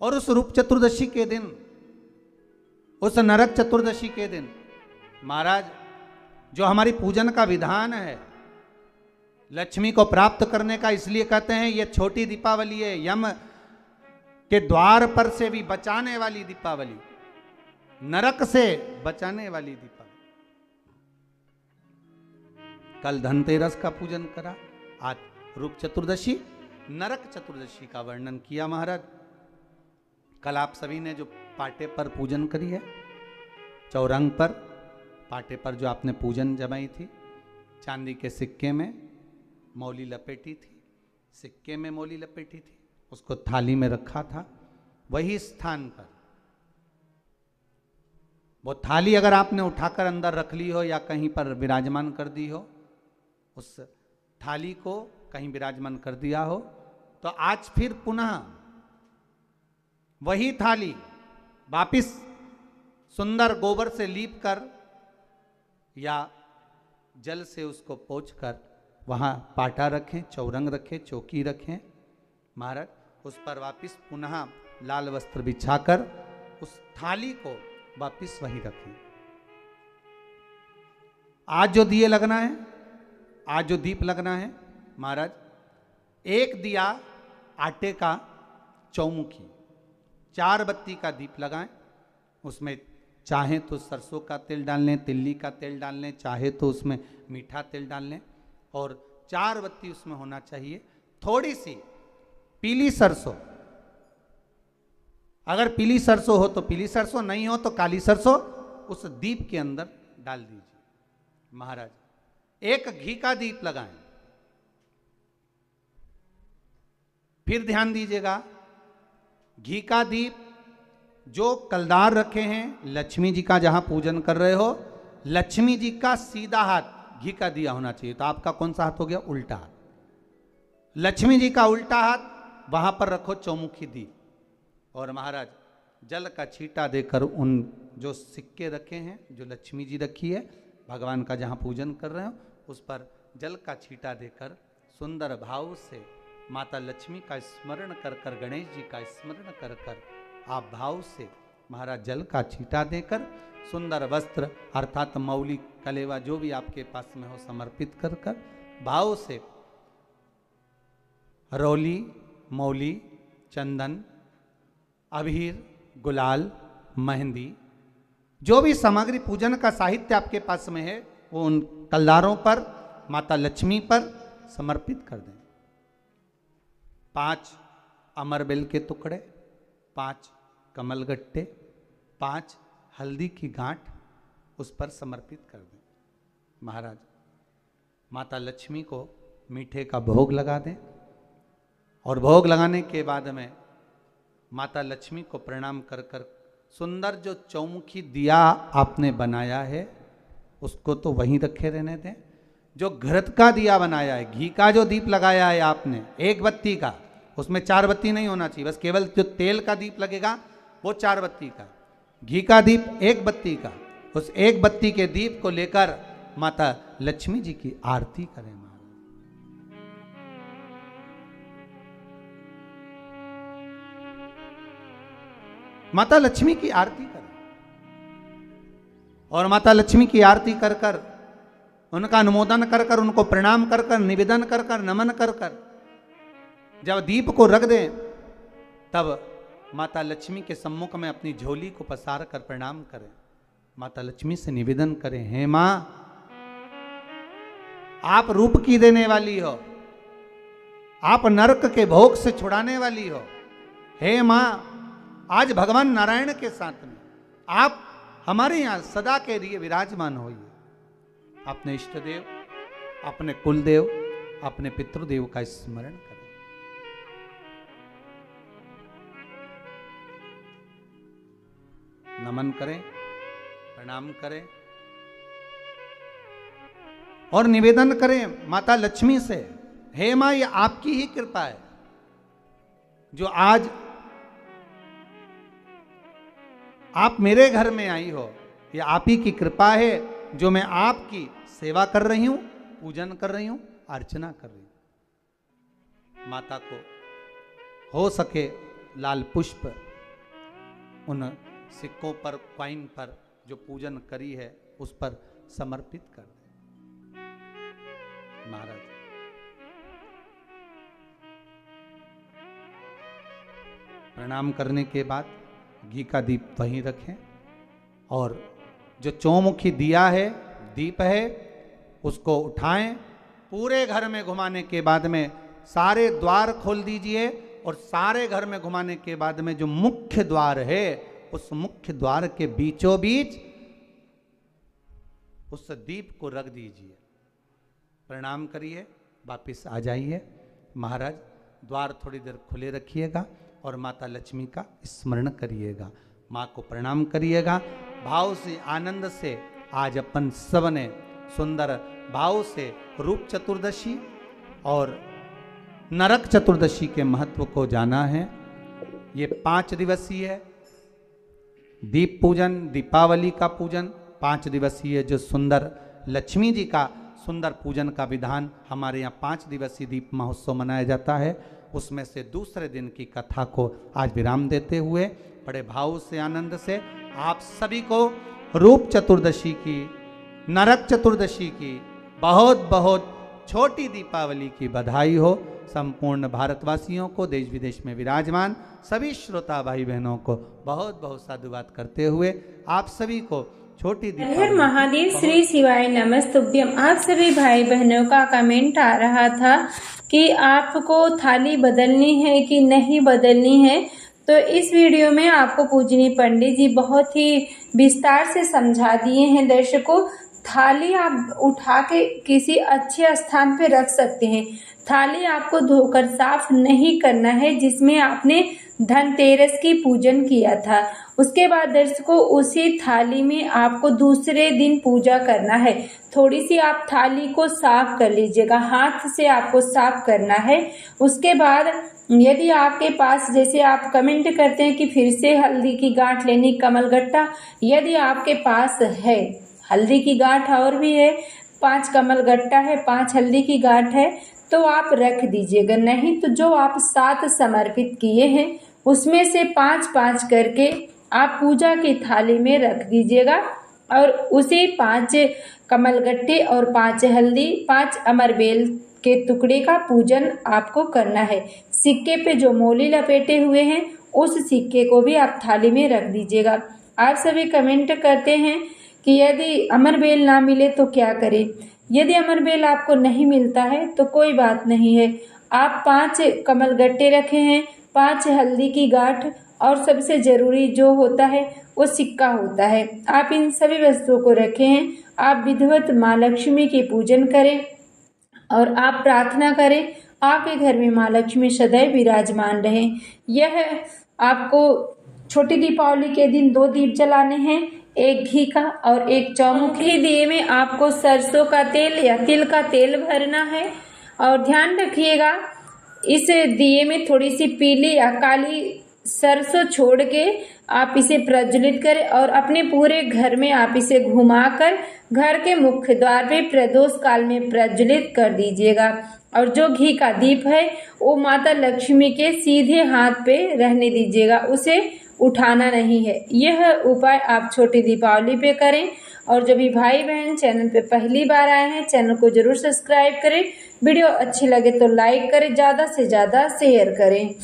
और उस रूप चतुर्दशी के दिन, उस नरक चतुर्दशी के दिन महाराज जो हमारी पूजन का विधान है, लक्ष्मी को प्राप्त करने का, इसलिए कहते हैं ये छोटी दीपावली है, यम के द्वार पर से भी बचाने वाली दीपावली, नरक से बचाने वाली दीपावली। कल धनतेरस का पूजन करा, आज रूप चतुर्दशी, नरक चतुर्दशी का वर्णन किया महाराज। कल आप सभी ने जो पाटे पर पूजन करी है, चौरंग पर पाटे पर जो आपने पूजन जमाई थी, चांदी के सिक्के में मौली लपेटी थी, सिक्के में मौली लपेटी थी, उसको थाली में रखा था, वही स्थान पर वो थाली अगर आपने उठाकर अंदर रख ली हो या कहीं पर विराजमान कर दी हो, उस थाली को कहीं विराजमान कर दिया हो, तो आज फिर पुनः वही थाली वापिस सुंदर गोबर से लीप कर या जल से उसको पोंछकर वहाँ पाटा रखें, चौरंग रखें, चौकी रखें महाराज, उस पर वापिस पुनः लाल वस्त्र बिछाकर उस थाली को वापिस वहीं रखें। आज जो दिए लगना है, आज जो दीप लगना है महाराज, एक दिया आटे का चौमुखी, 4 बत्ती का दीप लगाएं, उसमें चाहे तो सरसों का तेल डाल लें, तिल्ली का तेल डाल लें, चाहे तो उसमें मीठा तेल डाल लें, और 4 बत्ती उसमें होना चाहिए। थोड़ी सी पीली सरसों, अगर पीली सरसों हो तो पीली सरसों, नहीं हो तो काली सरसों उस दीप के अंदर डाल दीजिए महाराज। एक घी का दीप लगाएं। फिर ध्यान दीजिएगा, घी का दीप जो कलदार रखे हैं, लक्ष्मी जी का जहां पूजन कर रहे हो, लक्ष्मी जी का सीधा हाथ घी का दिया होना चाहिए। तो आपका कौन सा हाथ हो गया? उल्टा हाथ। लक्ष्मी जी का उल्टा हाथ वहां पर रखो चौमुखी दीप, और महाराज जल का छींटा देकर उन जो सिक्के रखे हैं, जो लक्ष्मी जी रखी है, भगवान का जहां पूजन कर रहे हो, उस पर जल का छींटा देकर सुंदर भाव से माता लक्ष्मी का स्मरण कर कर, गणेश जी का स्मरण कर कर, आप भाव से महाराज जल का छींटा देकर सुंदर वस्त्र अर्थात मौली कलेवा जो भी आपके पास में हो समर्पित कर कर भाव से रौली, मौली, चंदन, अबीर, गुलाल, मेहंदी, जो भी सामग्री पूजन का साहित्य आपके पास में है, वो उन कलदारों पर, माता लक्ष्मी पर समर्पित कर दें। 5 अमरबेल के टुकड़े, 5 कमलगट्टे, 5 हल्दी की गांठ उस पर समर्पित कर दें महाराज। माता लक्ष्मी को मीठे का भोग लगा दें, और भोग लगाने के बाद में माता लक्ष्मी को प्रणाम कर कर सुंदर जो चौमुखी दिया आपने बनाया है उसको तो वहीं रखे रहने दें। जो घृत का दिया बनाया है, घी का जो दीप लगाया है आपने 1 बत्ती का, उसमें 4 बत्ती नहीं होना चाहिए, बस केवल जो तेल का दीप लगेगा वो 4 बत्ती का, घी का दीप 1 बत्ती का, उस 1 बत्ती के दीप को लेकर माता लक्ष्मी जी की आरती करें महाराज। माता लक्ष्मी की आरती करें, और माता लक्ष्मी की आरती कर कर, उनका अनुमोदन कर कर, उनको प्रणाम कर कर, निवेदन कर कर, नमन कर कर जब दीप को रख दें, तब माता लक्ष्मी के सम्मुख में अपनी झोली को पसार कर प्रणाम करें। माता लक्ष्मी से निवेदन करें, हे मां, आप रूप की देने वाली हो, आप नरक के भोग से छुड़ाने वाली हो। हे मां, आज भगवान नारायण के साथ में आप हमारे यहां सदा के लिए विराजमान होइए। अपने इष्ट देव, अपने कुल देव, अपने पितृदेव का स्मरण करें। नमन करें, प्रणाम करें, और निवेदन करें माता लक्ष्मी से, हे मां, ये आपकी ही कृपा है जो आज आप मेरे घर में आई हो। ये आप ही की कृपा है जो मैं आपकी सेवा कर रही हूं, पूजन कर रही हूं, अर्चना कर रही हूं। माता को हो सके लाल पुष्प उन सिक्कों पर, कॉइन पर जो पूजन करी है उस पर समर्पित कर दे। महाराज प्रणाम करने के बाद घी का दीप वहीं रखें और जो चौमुखी दिया है, दीप है, उसको उठाएं, पूरे घर में घुमाने के बाद में सारे द्वार खोल दीजिए और सारे घर में घुमाने के बाद में जो मुख्य द्वार है उस मुख्य द्वार के बीचों बीच उस दीप को रख दीजिए। प्रणाम करिए, वापिस आ जाइए। महाराज द्वार थोड़ी देर खुले रखिएगा और माता लक्ष्मी का स्मरण करिएगा, माँ को प्रणाम करिएगा। भाव से, आनंद से आज अपन सब ने सुंदर भाव से रूप चतुर्दशी और नरक चतुर्दशी के महत्व को जाना है। ये 5 दिवसीय है दीप पूजन, दीपावली का पूजन 5 दिवसीय, जो सुंदर लक्ष्मी जी का सुंदर पूजन का विधान हमारे यहाँ 5 दिवसीय दीप महोत्सव मनाया जाता है। उसमें से दूसरे दिन की कथा को आज विराम देते हुए बड़े भाव से, आनंद से आप सभी को रूप चतुर्दशी की, नरक चतुर्दशी की बहुत बहुत छोटी दीपावली की बधाई हो। संपूर्ण भारतवासियों को, देश विदेश में विराजमान सभी श्रोता भाई बहनों को बहुत बहुत साधुवाद करते हुए आप सभी को छोटी हर महादेव, श्री शिवाय नमस्तुभ्यम। आप सभी भाई बहनों का कमेंट आ रहा था कि आपको थाली बदलनी है कि नहीं बदलनी है, तो इस वीडियो में आपको पूजनीय पंडित जी बहुत ही विस्तार से समझा दिए हैं। दर्शकों, थाली आप उठा के किसी अच्छे स्थान पे रख सकते हैं। थाली आपको धोकर साफ नहीं करना है जिसमें आपने धनतेरस की पूजन किया था। उसके बाद दर्शकों, उसी थाली में आपको दूसरे दिन पूजा करना है। थोड़ी सी आप थाली को साफ कर लीजिएगा, हाथ से आपको साफ करना है। उसके बाद यदि आपके पास, जैसे आप कमेंट करते हैं कि फिर से हल्दी की गांठ लेनी, कमलगट्टा, यदि आपके पास है हल्दी की गांठ और भी है, 5 कमलगट्टा है, 5 हल्दी की गांठ है, तो आप रख दीजिएगा। नहीं तो जो आप 7 समर्पित किए हैं उसमें से 5-5 करके आप पूजा की थाली में रख दीजिएगा और उसी 5 कमलगट्टे और 5 हल्दी, 5 अमरबेल के टुकड़े का पूजन आपको करना है। सिक्के पे जो मोली लपेटे हुए हैं उस सिक्के को भी आप थाली में रख दीजिएगा। आप सभी कमेंट करते हैं कि यदि अमरबेल ना मिले तो क्या करें। यदि अमरबेल आपको नहीं मिलता है तो कोई बात नहीं है, आप 5 कमलगट्टे रखे हैं, 5 हल्दी की गांठ और सबसे ज़रूरी जो होता है वो सिक्का होता है। आप इन सभी वस्तुओं को रखे हैं। आप विधिवत माँ लक्ष्मी की पूजन करें और आप प्रार्थना करें आपके घर में माँ लक्ष्मी सदैव विराजमान रहें। यह आपको छोटी दीपावली के दिन 2 दीप जलाने हैं, एक घी का और एक चौमुखी दिए में आपको सरसों का तेल या तिल का तेल भरना है। और ध्यान रखिएगा, इस दिए में थोड़ी सी पीली या काली सरसों छोड़ के आप इसे प्रज्वलित करें और अपने पूरे घर में आप इसे घुमाकर घर के मुख्य द्वार पे प्रदोष काल में प्रज्वलित कर दीजिएगा। और जो घी का दीप है वो माता लक्ष्मी के सीधे हाथ पे रहने दीजिएगा, उसे उठाना नहीं है। यह उपाय आप छोटी दीपावली पे करें। और जो भी भाई बहन चैनल पे पहली बार आए हैं, चैनल को जरूर सब्सक्राइब करें। वीडियो अच्छी लगे तो लाइक करें, ज़्यादा से ज़्यादा शेयर करें।